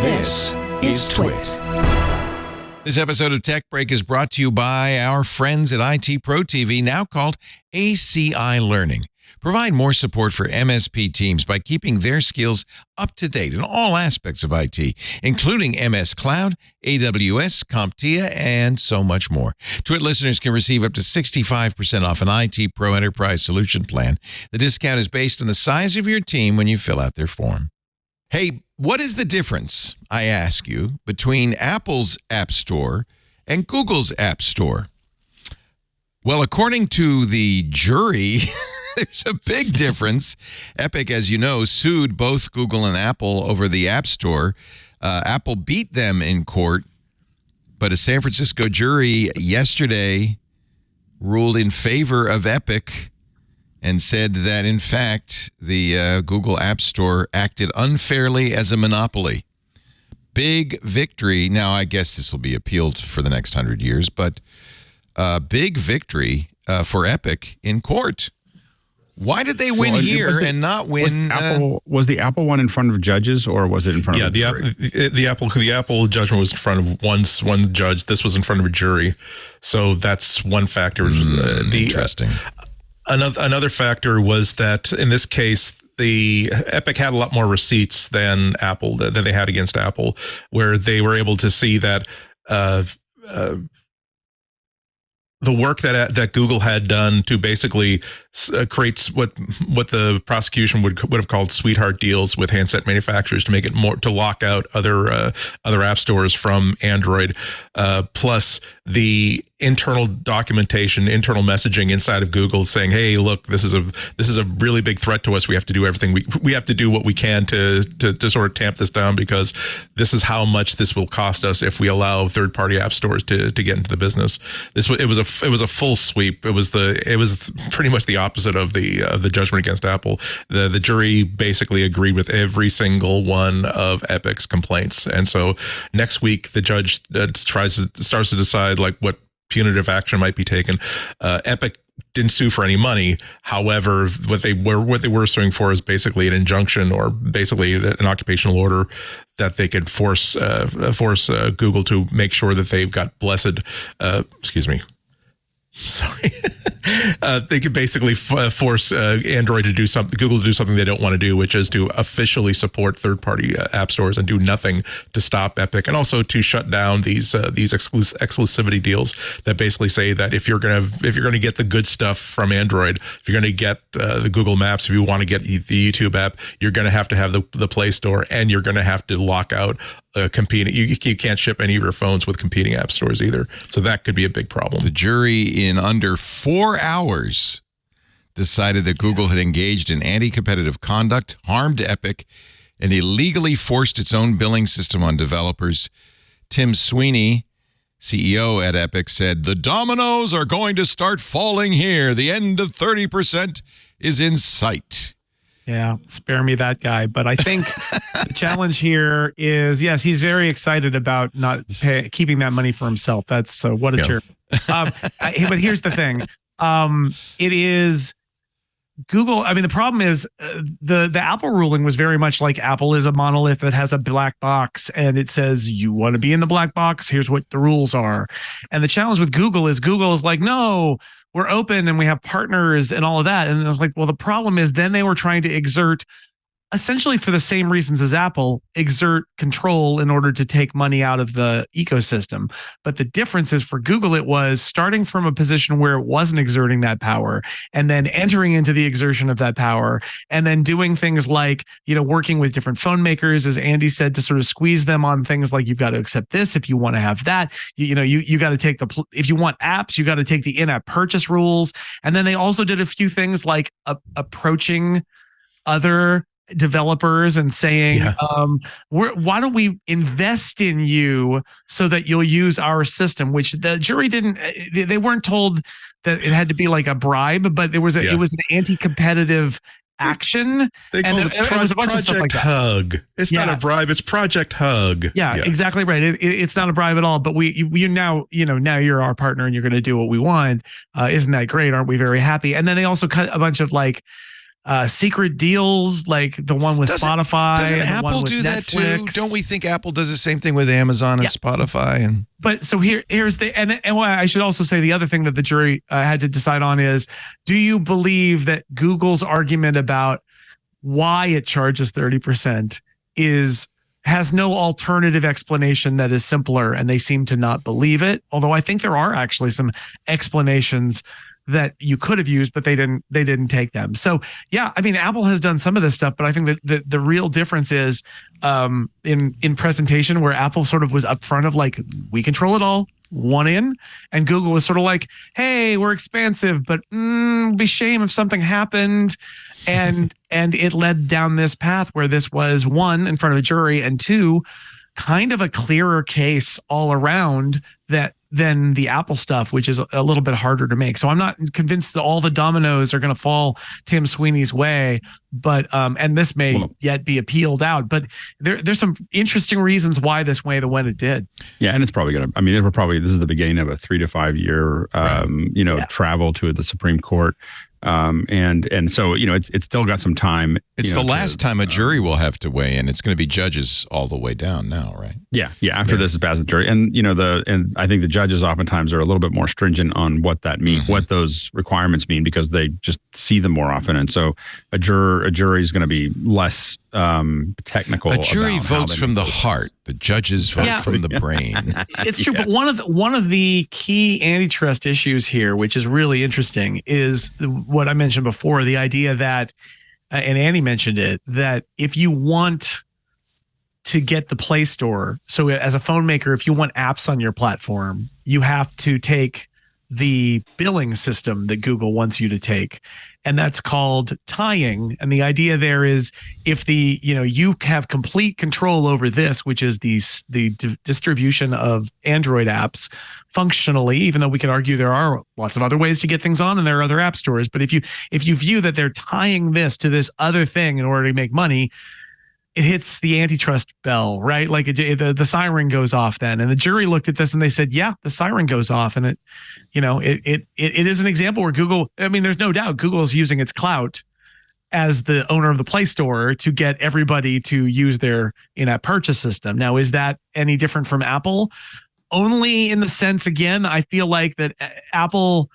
This is TWiT. This episode of Tech Break is brought to you by our friends at IT Pro TV, now called ACI Learning. Provide more support for MSP teams by keeping their skills up to date in all aspects of IT, including MS Cloud, AWS, CompTIA, and so much more. TWiT listeners can receive up to 65% off an IT Pro Enterprise Solution Plan. The discount is based on the size of your team when you fill out their form. Hey, what is the difference, I ask you, between Apple's App Store and Google's App Store? Well, according to the jury, there's a big difference. Epic, as you know, sued both Google and Apple over the App Store. Apple beat them in court, but a San Francisco jury yesterday ruled in favor of Epic and said that, in fact, the Google App Store acted unfairly as a monopoly. Big victory. Now, I guess this will be appealed for the next 100 years, but big victory for Epic in court. Why did they win here and not win? Was the Apple one in front of judges, or was it in front of the Apple judgment was in front of one judge. This was in front of a jury, so that's one factor. Interesting. Another factor was that in this case, the Epic had a lot more receipts than Apple, than they had against Apple, where they were able to see that the work that Google had done to basically create what the prosecution would have called sweetheart deals with handset manufacturers to make it more to lock out other app stores from Android, plus the internal documentation, internal messaging inside of Google saying, "Hey, look, this is a really big threat to us. We have to do everything we have to do what we can to sort of tamp this down, because this is how much this will cost us if we allow third-party app stores to get into the business." It was a full sweep. It was pretty much the opposite of the judgment against Apple. The jury basically agreed with every single one of Epic's complaints, and so next week the judge starts to decide like what punitive action might be taken. Epic didn't sue for any money. However, what they were suing for is basically an injunction, or basically an occupational order that they could force Google to make sure that they've got blessed. Sorry. They could basically force Android to do something, Google to do something they don't want to do, which is to officially support third-party app stores and do nothing to stop Epic, and also to shut down these exclusivity deals that basically say that if you're gonna get the good stuff from Android, if you're gonna get the Google Maps, if you want to get the YouTube app, you're gonna have to have the Play Store, and you're gonna have to lock out competing. You can't ship any of your phones with competing app stores either. So that could be a big problem. The jury, in under 4 hours, decided that Google had engaged in anti-competitive conduct, harmed Epic, and illegally forced its own billing system on developers. Tim Sweeney, CEO at Epic, said, "The dominoes are going to start falling here. The end of 30% is in sight." Yeah, spare me that guy. But I think the challenge here is, yes, he's very excited about not keeping that money for himself. That's what a jerk. But here's the thing. It is Google. I mean, the problem is the Apple ruling was very much like Apple is a monolith that has a black box, and it says, you want to be in the black box, here's what the rules are. And the challenge with Google is like, no, we're open and we have partners and all of that. And I was like, well, the problem is then they were trying to exert, essentially for the same reasons as Apple, exert control in order to take money out of the ecosystem. But the difference is for Google, it was starting from a position where it wasn't exerting that power, and then entering into the exertion of that power, and then doing things like, working with different phone makers, as Andy said, to sort of squeeze them on things like, you've got to accept this if you want to have that. You got to take if you want apps, you got to take the in-app purchase rules. And then they also did a few things like approaching other developers and saying, why don't we invest in you so that you'll use our system, which the jury they weren't told that it had to be like a bribe, but it was an anti-competitive action. They call it was a bunch of stuff like that. Hug. It's not a bribe, it's Project Hug. Yeah, exactly right. It's not a bribe at all, but now you're our partner and you're going to do what we want. Isn't that great? Aren't we very happy? And then they also cut a bunch of secret deals like the one with Spotify. Doesn't and Apple do that too? Don't we think Apple does the same thing with Amazon and Spotify? And but so here's the and I should also say the other thing that the jury had to decide on is, do you believe that Google's argument about why it charges 30% has no alternative explanation that is simpler, and they seem to not believe it. Although I think there are actually some explanations that you could have used, but they didn't take them. So yeah, I mean, Apple has done some of this stuff, but I think that the real difference is in presentation, where Apple sort of was upfront of like, we control it all, one in, and Google was sort of like, hey, we're expansive, but it'd be shame if something happened. And it led down this path where this was, one, in front of a jury, and two, kind of a clearer case all around than the Apple stuff, which is a little bit harder to make. So I'm not convinced that all the dominoes are going to fall Tim Sweeney's way, but and this may yet be appealed out. But there's some interesting reasons why this way went it did. Yeah, and it's probably going to. I mean, this is the beginning of a 3 to 5 year, travel to the Supreme Court. And so, it's still got some time. It's the last time a jury will have to weigh in. It's going to be judges all the way down now, right? Yeah. After this is past the jury, and and I think the judges oftentimes are a little bit more stringent on what that means, what those requirements mean, because they just see them more often. And so a jury is going to be less technical. A jury votes from the heart. The judges vote from the brain. It's true, but one of the key antitrust issues here, which is really interesting, is what I mentioned before, the idea that, and Annie mentioned it, that if you want to get the Play Store, so as a phone maker, if you want apps on your platform, you have to take the billing system that Google wants you to take, and that's called tying. And the idea there is, if you have complete control over this, which is the distribution of Android apps functionally, even though we can argue there are lots of other ways to get things on and there are other app stores, but if you view that they're tying this to this other thing in order to make money, it hits the antitrust bell, right? Like the siren goes off then. And the jury looked at this and they said, yeah, the siren goes off. And it is an example where Google, I mean, there's no doubt Google is using its clout as the owner of the Play Store to get everybody to use their in-app purchase system. Now, is that any different from Apple? Only in the sense, again, I feel like that Apple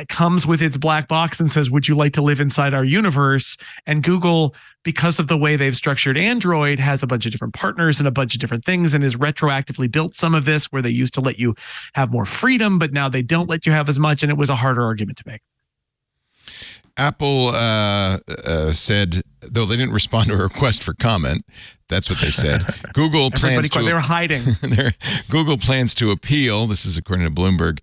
comes with its black box and says, would you like to live inside our universe? And Google, because of the way they've structured Android, has a bunch of different partners and a bunch of different things, and has retroactively built some of this where they used to let you have more freedom, but now they don't let you have as much. And it was a harder argument to make. Apple said, though they didn't respond to a request for comment, that's what they said. Google plans to... They were hiding. Google plans to appeal. This is according to Bloomberg.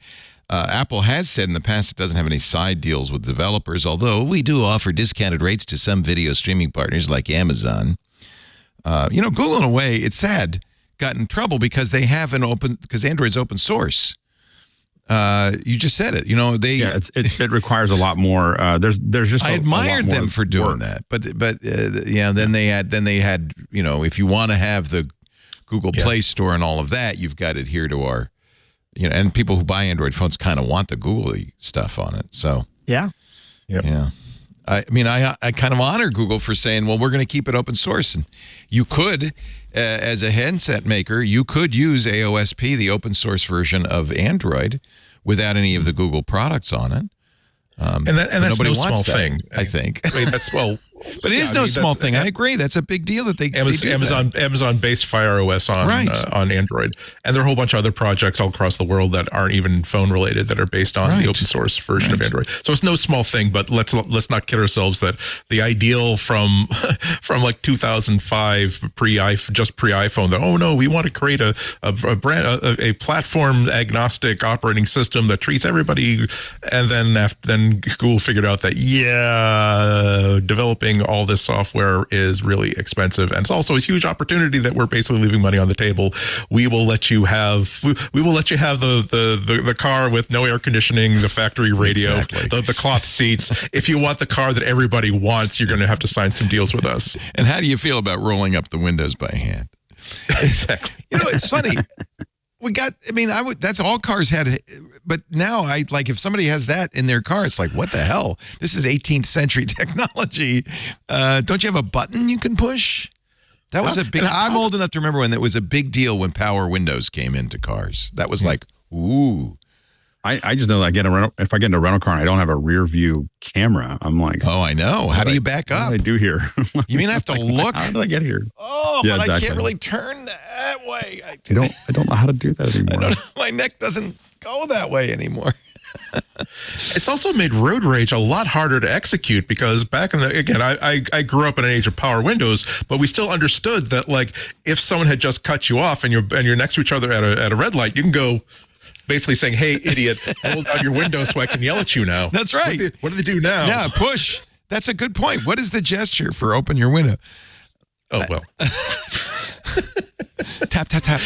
Apple has said in the past it doesn't have any side deals with developers, although we do offer discounted rates to some video streaming partners like Amazon. Google, in a way, it's sad, got in trouble because they have because Android's open source. You just said it. It requires a lot more. There's just. I admired them for doing that, but then they had if you want to have the Google Play Store and all of that, you've got to adhere to our. And people who buy Android phones kind of want the Google stuff on it. So yeah. I mean, I kind of honor Google for saying, well, we're going to keep it open source. And you could, as a handset maker, you could use AOSP, the open source version of Android, without any of the Google products on it. And that's no small thing, I think. I mean, but it is no small thing. I agree. That's a big deal that they Amazon based Fire OS on Android, and there are a whole bunch of other projects all across the world that aren't even phone related that are based on the open source version of Android. So it's no small thing. But let's not kid ourselves that the ideal from like 2005 pre iPhone that we want to create a platform agnostic operating system that treats everybody, and then Google figured out that developing all this software is really expensive, and it's also a huge opportunity that we're basically leaving money on the table. We will let you have the car with no air conditioning, the factory radio, the cloth seats. If you want the car that everybody wants, you're going to have to sign some deals with us. And how do you feel about rolling up the windows by hand? Exactly. It's funny. That's all cars had but now I like if somebody has that in their car, it's like, what the hell? This is 18th century technology. Don't you have a button you can push? That was a big. I'm old enough to remember when that was a big deal when power windows came into cars. That was like, ooh. I just know that if I get in a rental car and I don't have a rear view camera, I'm like, oh, I know. How do you back up? What do I do here? You mean I have to look? How did I get here? Oh, yeah, but exactly. I can't really turn that way. I don't know how to do that anymore. My neck doesn't go that way anymore. It's also made road rage a lot harder to execute because back in the, again, I grew up in an age of power windows, but we still understood that like if someone had just cut you off and you're next to each other at a red light, you can go basically saying, hey, idiot, hold down your window so I can yell at you now. That's right. What do they do now? Yeah, push. That's a good point. What is the gesture for open your window? Oh, well. Tap, tap, tap.